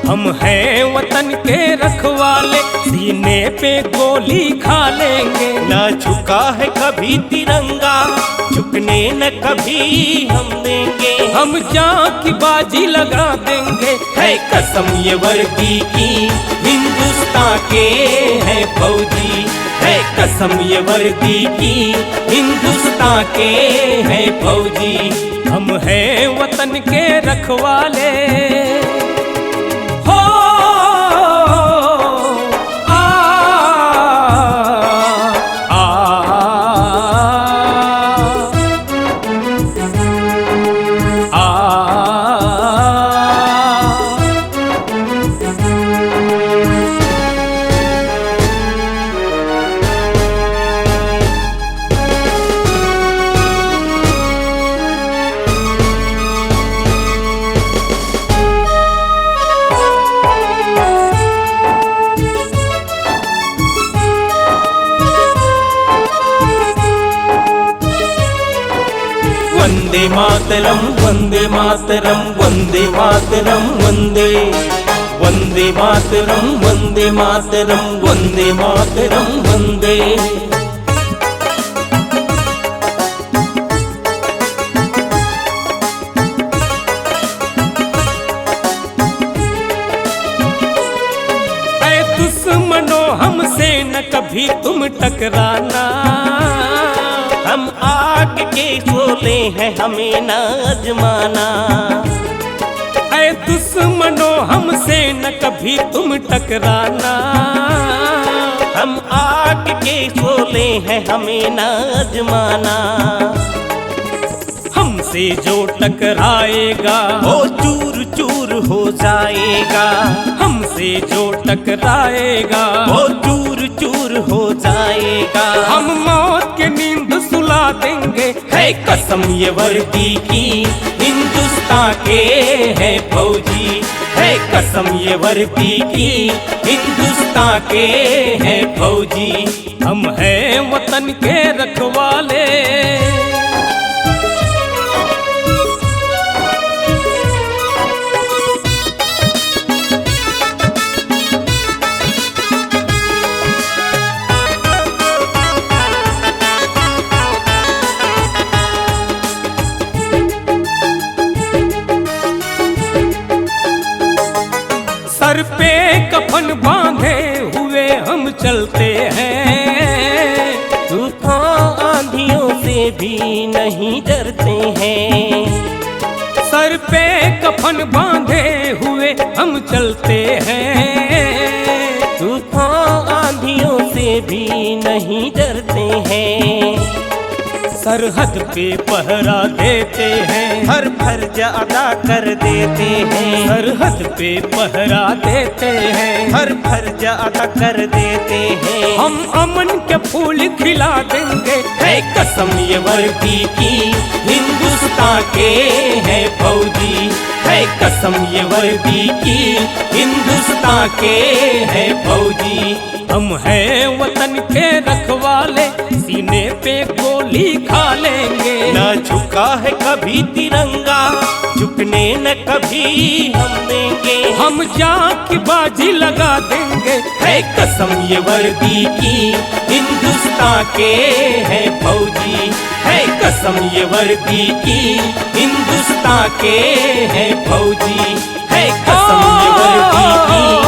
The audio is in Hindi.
हम हैं वतन के रखवाले, सीने पे गोली खा लेंगे। ना झुका है कभी तिरंगा, झुकने न कभी हम देंगे। हम जान की बाजी लगा देंगे। है कसम ये वर्दी की, हिंदुस्तान के हैं फौजी। है कसम ये वर्दी की, हिंदुस्तान के हैं फौजी। हम हैं वतन के रखवाले। हो आ, आ, आ, वंदे मातरम वंदे मातरम वंदे मातरम वंदे वंदे मातरम वंदे मातरम वंदे मातरम वंदे। ऐ दुश्मनों हमसे न कभी तुम टकराना। हम आग के शोले हैं हमें न आजमाना। ऐ दुश्मनों हमसे न कभी तुम टकराना। हम आग के शोले हैं हमें न आजमाना। हमसे जो टकराएगा वो चूर चूर हो जाएगा। हमसे जो टकराएगा वो चूर चूर हो जाएगा। हम मौत के नींद सुला देंगे। है कसम ये वर्दी की, हिंदुस्तान के हैं फौजी। है कसम ये वर्दी की, हिंदुस्तान के हैं फौजी। हम हैं वतन के रखवाले। सर पे कफन बांधे हुए हम चलते हैं। तूफान आंधियों से भी नहीं डरते हैं। सर पे कफन बांधे हुए हम चलते हैं। तूफान आंधियों से भी नहीं डरते हैं। सरहद पे पहरा देते हैं। हर फर्ज अदा कर देते हैं। सरहद पे पहरा देते हैं। हर फर्ज अदा कर देते हैं। हम अमन के फूल खिला देंगे। है कसम ये वर्दी की, हिंदुस्तान के हैं फौजी। है कसम ये वर्दी की, हिंदुस्तान के हैं फौजी। हम हैं वतन के रखवाले, सीने पे गोली खा लेंगे। ना झुका है कभी तिरंगा, झुकने न कभी हम देंगे। हम जान की बाजी लगा देंगे। है कसम ये वर्दी की, हिंदुस्तान के हैं फौजी। है कसम ये वर्दी की, हिंदुस्तान के हैं फौजी। है कसम ये वर्दी की।